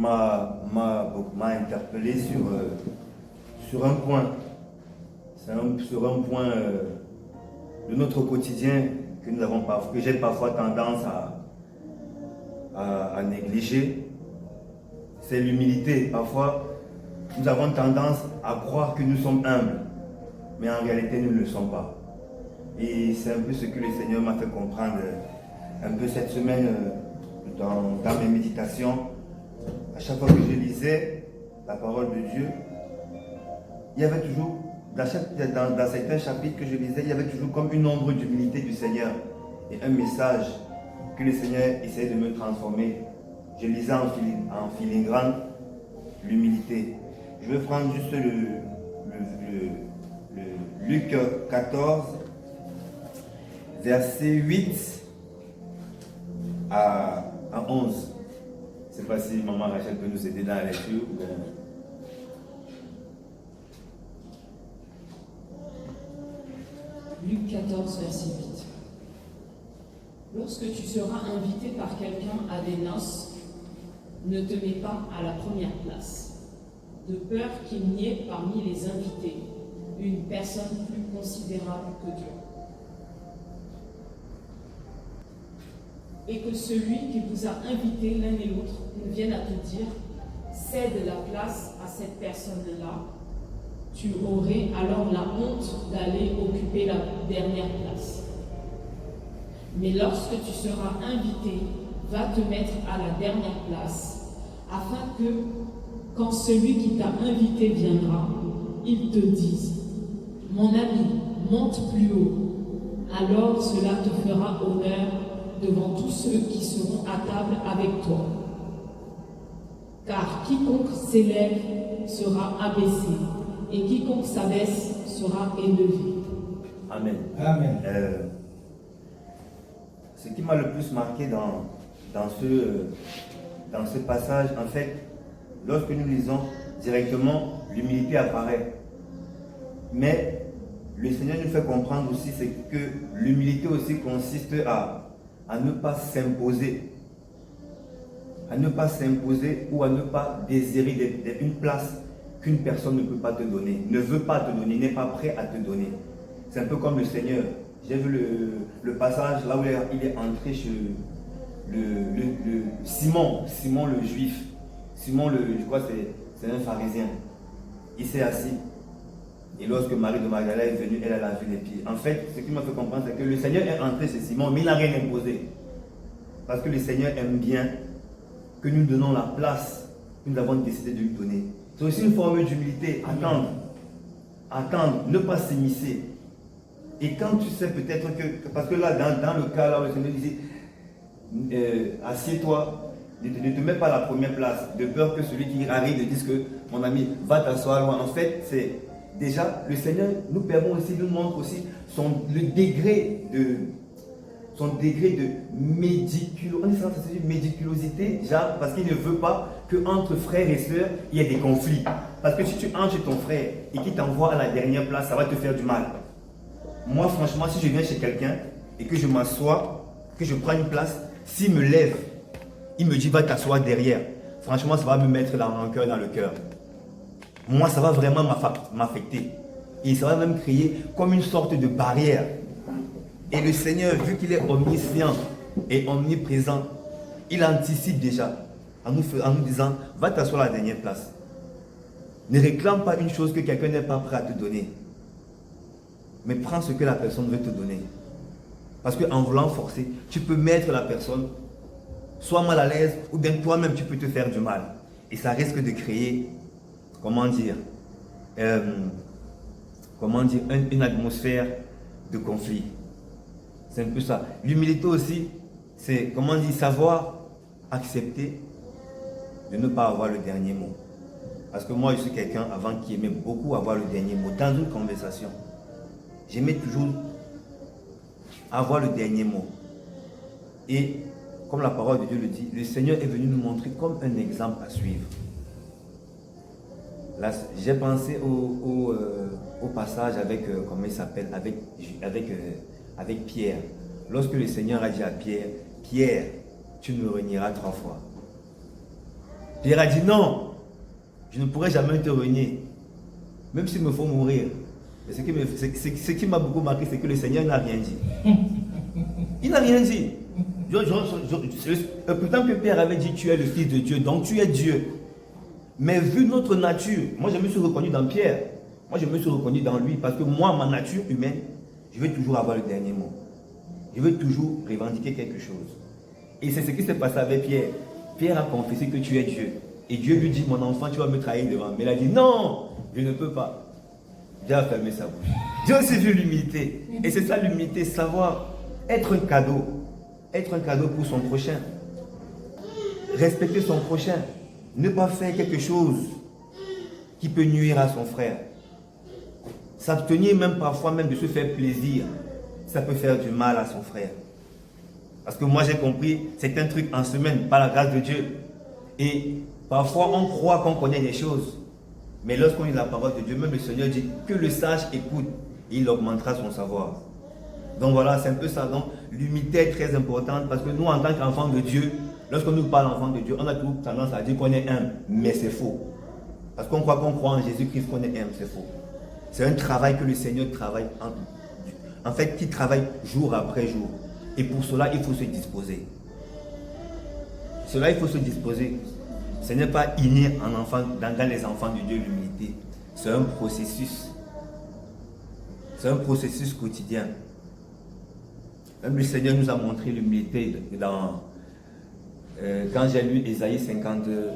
m'a interpellé sur un point. Sur un point de notre quotidien que j'ai parfois tendance à négliger. C'est l'humilité. Parfois, nous avons tendance à croire que nous sommes humbles, mais en réalité, nous ne le sommes pas. Et c'est un peu ce que le Seigneur m'a fait comprendre un peu cette semaine dans mes méditations. À chaque fois que je lisais la parole de Dieu, il y avait toujours, dans certains chapitres que je lisais, il y avait toujours comme une ombre d'humilité du Seigneur et un message que le Seigneur essayait de me transformer. Je lisais en filigrane l'humilité. Je vais prendre juste le Luc 14, verset 8 à 11. Je ne sais pas si maman Rachel peut nous aider dans la lecture. Luc 14, verset 8. Lorsque tu seras invité par quelqu'un à des noces, ne te mets pas à la première place, de peur qu'il n'y ait parmi les invités une personne plus considérable que Dieu. Et que celui qui vous a invité l'un et l'autre ne vienne à te dire « cède la place à cette personne-là », tu aurais alors la honte d'aller occuper la dernière place. Mais lorsque tu seras invité, va te mettre à la dernière place, afin que, quand celui qui t'a invité viendra, il te dise « Mon ami, monte plus haut ». Alors cela te fera honneur devant tous ceux qui seront à table avec toi. Car quiconque s'élève sera abaissé, et quiconque s'abaisse sera élevé. Amen. Amen. Ce qui m'a le plus marqué dans ce passage, en fait, lorsque nous lisons directement, l'humilité apparaît. Mais le Seigneur nous fait comprendre aussi c'est que l'humilité aussi consiste à ne pas s'imposer. À ne pas s'imposer ou à ne pas désirer une place qu'une personne ne peut pas te donner, ne veut pas te donner, n'est pas prêt à te donner. C'est un peu comme le Seigneur. J'ai vu le passage là où il est entré chez Simon le juif. Simon, je crois que c'est un pharisien. Il s'est assis. Et lorsque Marie de Magdala est venue, elle a lavé les pieds. En fait, ce qui m'a fait comprendre, c'est que le Seigneur est entré chez Simon, mais il n'a rien imposé. Parce que le Seigneur aime bien que nous donnons la place que nous avons décidé de lui donner. C'est aussi une forme d'humilité. Attendre, ne pas s'immiscer. Et quand tu sais peut-être que, parce que là, dans le cas là où le Seigneur disait, assieds-toi, ne te mets pas à la première place, de peur que celui qui arrive te dise que, mon ami, va t'asseoir loin. En fait, c'est déjà, le Seigneur nous permet aussi, nous montre aussi le degré de médiculosité, genre, parce qu'il ne veut pas qu'entre frères et sœurs, il y ait des conflits. Parce que si tu entres chez ton frère et qu'il t'envoie à la dernière place, ça va te faire du mal. Moi, franchement, si je viens chez quelqu'un et que je m'assois, que je prends une place, s'il me lève, il me dit va t'asseoir derrière. Franchement, ça va me mettre la rancœur dans le cœur. Moi, ça va vraiment m'affecter. Et ça va même créer comme une sorte de barrière. Et le Seigneur, vu qu'il est omniscient et omniprésent, il anticipe déjà en nous disant va t'asseoir à la dernière place. Ne réclame pas une chose que quelqu'un n'est pas prêt à te donner. Mais prends ce que la personne veut te donner. Parce qu'en voulant forcer, tu peux mettre la personne soit mal à l'aise ou bien toi-même tu peux te faire du mal. Et ça risque de créer, une atmosphère de conflit. C'est un peu ça. L'humilité aussi, c'est, savoir accepter de ne pas avoir le dernier mot. Parce que moi, je suis quelqu'un avant qui aimait beaucoup avoir le dernier mot. Dans une conversation, j'aimais toujours avoir le dernier mot. Et comme la parole de Dieu le dit, le Seigneur est venu nous montrer comme un exemple à suivre. Là, j'ai pensé au passage avec, avec Pierre. Lorsque le Seigneur a dit à Pierre, Pierre, tu me renieras 3 fois. Pierre a dit non, je ne pourrai jamais te renier, même s'il me faut mourir. Mais ce qui m'a beaucoup marqué, c'est que le Seigneur n'a rien dit. Il n'a rien dit. Pourtant que Pierre avait dit tu es le Fils de Dieu, donc tu es Dieu. Mais vu notre nature, moi je me suis reconnu dans Pierre. Moi je me suis reconnu dans lui parce que moi, ma nature humaine, je veux toujours avoir le dernier mot. Je veux toujours revendiquer quelque chose. Et c'est ce qui s'est passé avec Pierre. Pierre a confessé que tu es Dieu. Et Dieu lui dit, mon enfant, tu vas me trahir devant. Mais il a dit, non, je ne peux pas. Dieu a fermé sa bouche. Dieu a aussi vu l'humilité. Et c'est ça l'humilité, savoir être un cadeau. Être un cadeau pour son prochain. Respecter son prochain. Ne pas faire quelque chose qui peut nuire à son frère. S'abstenir même parfois même de se faire plaisir. Ça peut faire du mal à son frère. Parce que moi j'ai compris, c'est un truc en semaine, par la grâce de Dieu. Et parfois on croit qu'on connaît des choses. Mais lorsqu'on lit la parole de Dieu, même le Seigneur dit que le sage écoute, il augmentera son savoir. Donc voilà, c'est un peu ça. Donc l'humilité est très importante parce que nous en tant qu'enfants de Dieu, lorsqu'on nous parle d'enfants de Dieu, on a toujours tendance à dire qu'on est humble, mais c'est faux. Parce qu'on croit en Jésus-Christ qu'on est humble, c'est faux. C'est un travail que le Seigneur travaille en fait, qui travaille jour après jour. Et pour cela, il faut se disposer. Cela, il faut se disposer. Ce n'est pas inné dans les enfants de Dieu, l'humilité. C'est un processus. C'est un processus quotidien. Même le Seigneur nous a montré l'humilité quand j'ai lu Ésaïe 52,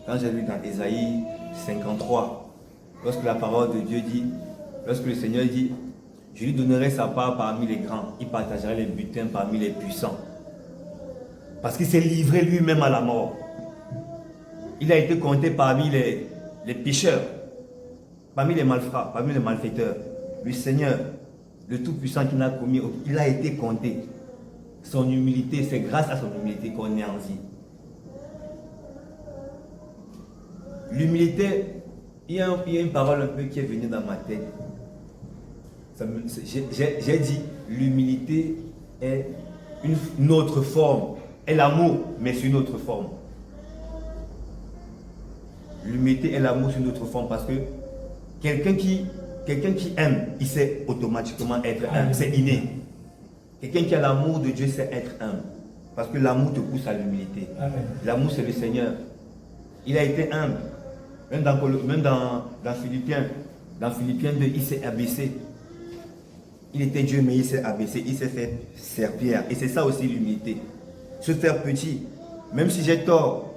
quand j'ai lu dans Ésaïe 53, lorsque la parole de Dieu dit, lorsque le Seigneur dit, je lui donnerai sa part parmi les grands, il partagera les butins parmi les puissants. Parce qu'il s'est livré lui-même à la mort. Il a été compté parmi les pécheurs, parmi les malfrats, parmi les malfaiteurs. Le Seigneur, le Tout-Puissant qui n'a commis, il a été compté. Son humilité, c'est grâce à son humilité qu'on est en vie. L'humilité, il y a une parole un peu qui est venue dans ma tête. J'ai dit, l'humilité est une autre forme, est l'amour, mais c'est une autre forme. L'humilité est l'amour sur une autre forme parce que quelqu'un qui aime, il sait automatiquement être humble, c'est inné. Quelqu'un qui a l'amour de Dieu sait être humble parce que l'amour te pousse à l'humilité. L'amour c'est le Seigneur. Il a été humble. Même dans Philippiens 2, il s'est abaissé. Il était Dieu, mais il s'est abaissé, il s'est fait serpillère. Et c'est ça aussi l'humilité. Se faire petit. Même si j'ai tort,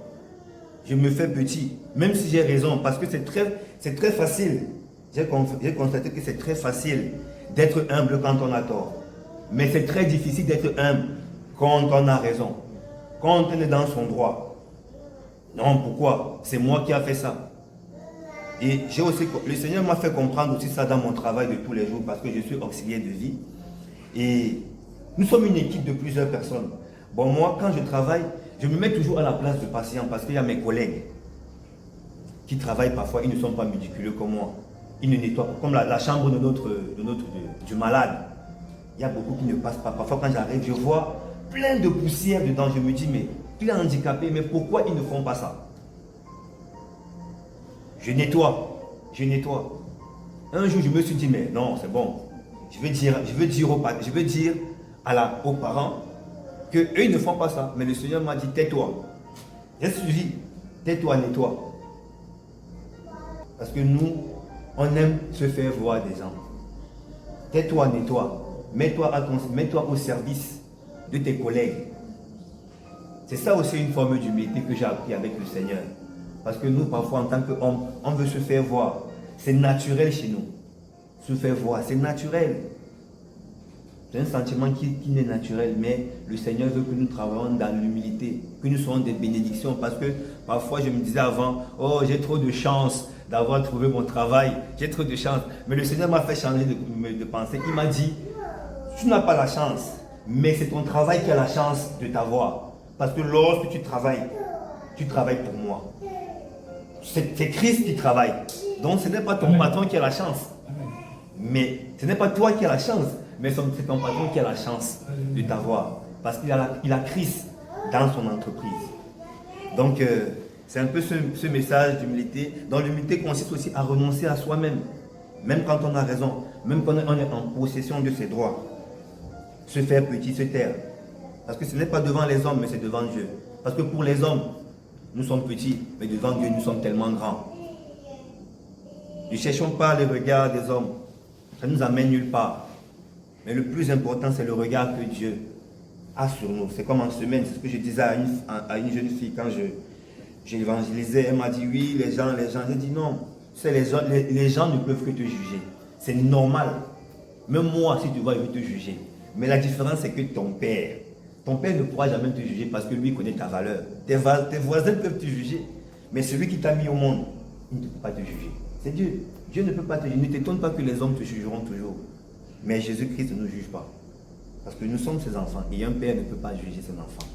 je me fais petit. Même si j'ai raison, parce que c'est très facile. J'ai constaté que c'est très facile d'être humble quand on a tort. Mais c'est très difficile d'être humble quand on a raison. Quand on est dans son droit. Non, pourquoi? C'est moi qui a fait ça. Et le Seigneur m'a fait comprendre aussi ça dans mon travail de tous les jours parce que je suis auxiliaire de vie. Et nous sommes une équipe de plusieurs personnes. Bon, moi, quand je travaille, je me mets toujours à la place du patient parce qu'il y a mes collègues qui travaillent parfois, ils ne sont pas méticuleux comme moi. Ils ne nettoient pas, comme la chambre du malade. Il y a beaucoup qui ne passent pas. Parfois, quand j'arrive, je vois plein de poussière dedans. Je me dis, mais il est handicapé, mais pourquoi ils ne font pas ça? Je nettoie. Un jour, je me suis dit, mais non, c'est bon. Je veux dire aux parents qu'eux, ils ne font pas ça. Mais le Seigneur m'a dit, tais-toi. J'ai suivi, tais-toi, nettoie. Parce que nous, on aime se faire voir des gens. Tais-toi, nettoie. Mets-toi au service de tes collègues. C'est ça aussi une forme d'humilité que j'ai appris avec le Seigneur. Parce que nous, parfois, en tant qu'hommes, on veut se faire voir. C'est naturel chez nous. Se faire voir, c'est naturel. C'est un sentiment qui n'est naturel, mais le Seigneur veut que nous travaillions dans l'humilité, que nous soyons des bénédictions. Parce que parfois, je me disais avant, oh, j'ai trop de chance d'avoir trouvé mon travail. J'ai trop de chance. Mais le Seigneur m'a fait changer de pensée. Il m'a dit, tu n'as pas la chance, mais c'est ton travail qui a la chance de t'avoir. Parce que lorsque tu travailles pour moi. C'est Christ qui travaille. Donc ce n'est pas ton patron qui a la chance. Mais ce n'est pas toi qui as la chance, mais c'est ton patron qui a la chance de t'avoir. Parce qu'il a Christ dans son entreprise. Donc C'est un peu ce message d'humilité. Dans l'humilité consiste aussi à renoncer à soi-même, même quand on a raison, même quand on est en possession de ses droits. Se faire petit, se taire. Parce que ce n'est pas devant les hommes, mais c'est devant Dieu. Parce que pour les hommes, nous sommes petits, mais devant Dieu, nous sommes tellement grands. Ne cherchons pas les regards des hommes. Ça ne nous amène nulle part. Mais le plus important, c'est le regard que Dieu a sur nous. C'est comme en semaine, c'est ce que je disais à une jeune fille quand j'évangélisais. Elle m'a dit oui, les gens. J'ai dit non. Les gens ne peuvent que te juger. C'est normal. Même moi, si tu vois, il veut te juger. Mais la différence, c'est que ton père ne pourra jamais te juger parce que lui connaît ta valeur. Tes voisins peuvent te juger. Mais celui qui t'a mis au monde, il ne peut pas te juger. C'est Dieu. Dieu ne peut pas te juger. Ne t'étonne pas que les hommes te jugeront toujours. Mais Jésus-Christ ne nous juge pas. Parce que nous sommes ses enfants. Et un père ne peut pas juger ses enfants.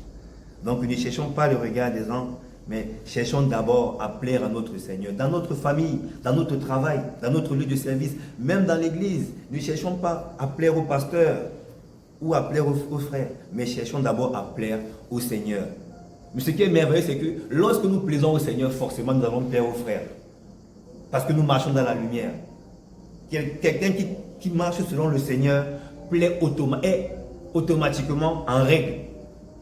Donc ne cherchons pas le regard des hommes, mais cherchons d'abord à plaire à notre Seigneur. Dans notre famille, dans notre travail, dans notre lieu de service, même dans l'église, ne cherchons pas à plaire au pasteur ou à plaire aux frères, mais cherchons d'abord à plaire au Seigneur. Mais ce qui est merveilleux, c'est que lorsque nous plaisons au Seigneur, forcément nous allons plaire aux frères. Parce que nous marchons dans la lumière. Quelqu'un qui marche selon le Seigneur est automatiquement en règle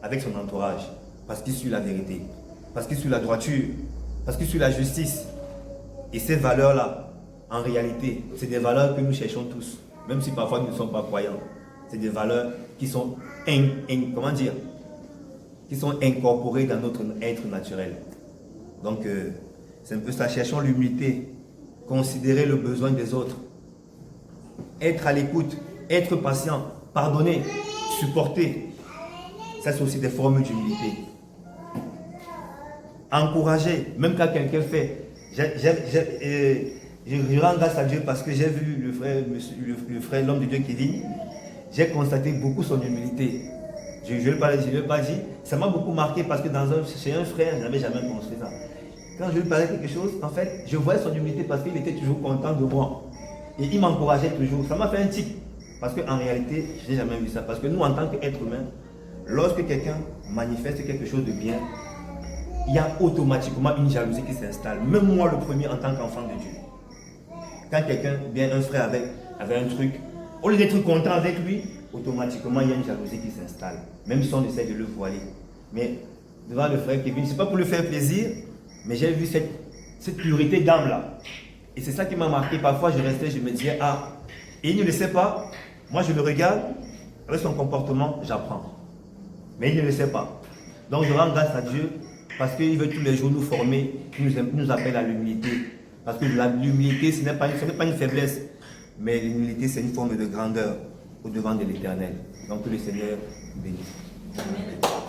avec son entourage. Parce qu'il suit la vérité. Parce qu'il suit la droiture. Parce qu'il suit la justice. Et ces valeurs-là, en réalité, c'est des valeurs que nous cherchons tous. Même si parfois nous ne sommes pas croyants. C'est des valeurs qui sont, qui sont incorporées dans notre être naturel. Donc, c'est un peu ça. Cherchons l'humilité. Considérer le besoin des autres. Être à l'écoute. Être patient. Pardonner. Supporter. Ça, c'est aussi des formes d'humilité. Encourager. Même quand quelqu'un fait. Je rends grâce à Dieu parce que j'ai vu le frère, l'homme de Dieu Kevin. J'ai constaté beaucoup son humilité. Je ne l'ai pas dit. Ça m'a beaucoup marqué parce que chez un frère, je n'avais jamais construit ça. Quand je lui parlais quelque chose, en fait, je voyais son humilité parce qu'il était toujours content de moi. Et il m'encourageait toujours. Ça m'a fait un tic. Parce qu'en réalité, je n'ai jamais vu ça. Parce que nous, en tant qu'êtres humains, lorsque quelqu'un manifeste quelque chose de bien, il y a automatiquement une jalousie qui s'installe. Même moi, le premier, en tant qu'enfant de Dieu. Quand quelqu'un, bien un frère avait un truc, au lieu d'être content avec lui, automatiquement, il y a une jalousie qui s'installe. Même si on essaie de le voiler. Mais devant le frère Kevin, ce n'est pas pour lui faire plaisir, mais j'ai vu cette purité d'âme-là. Et c'est ça qui m'a marqué. Parfois, je restais, je me disais, ah, et il ne le sait pas. Moi, je le regarde, avec son comportement, j'apprends. Mais il ne le sait pas. Donc, je rends grâce à Dieu parce qu'il veut tous les jours nous former, il nous appelle à l'humilité. Parce que l'humilité, ce n'est pas une faiblesse, mais l'humilité, c'est une forme de grandeur au devant de l'Éternel. Donc, que le Seigneur bénisse. Amen.